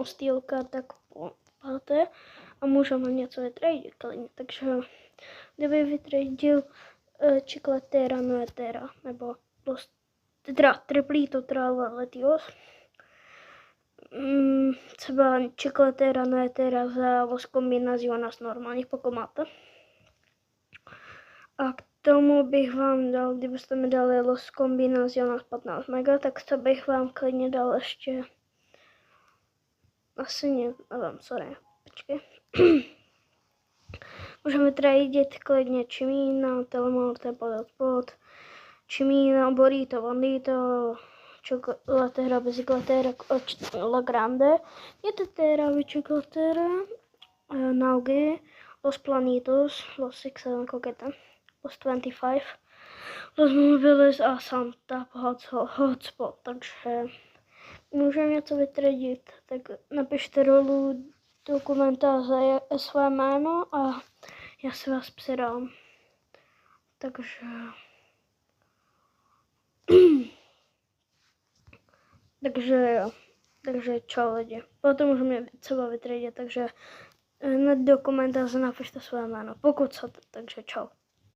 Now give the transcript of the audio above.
stýlka, tak máte a můžeme něco vytradit klidně. Takže kdyby vytradil Chicletera, Noetera, nebo Triplito Latios, třeba Chicletera, Noetera za Los Combinaciones normálních Pokémáte. A k tomu bych vám dal, kdybyste mi dali Los Combinaciones 15 mega, tak to bych vám klidně dal ještě asi nevím, sorry, počkej. Můžeme tradit klidně Chimina, Telemorte, Podot, Chimina, Borito, Bandito, Chocolatera, Bicicletera, La Grande, Yetetera, Bicicletera, Naugi, Los Planitos, Los 67 Coqueta, Los 25, Los Mobiles a Santa Hotspot, takže můžeme něco vytradit, tak napište dolů do komentáře své jméno a já si vás přidám. Takže čau lidi. Potom můžeme třeba vytradit, takže hned do komentáře napište své jméno, pokud chcete, takže čau.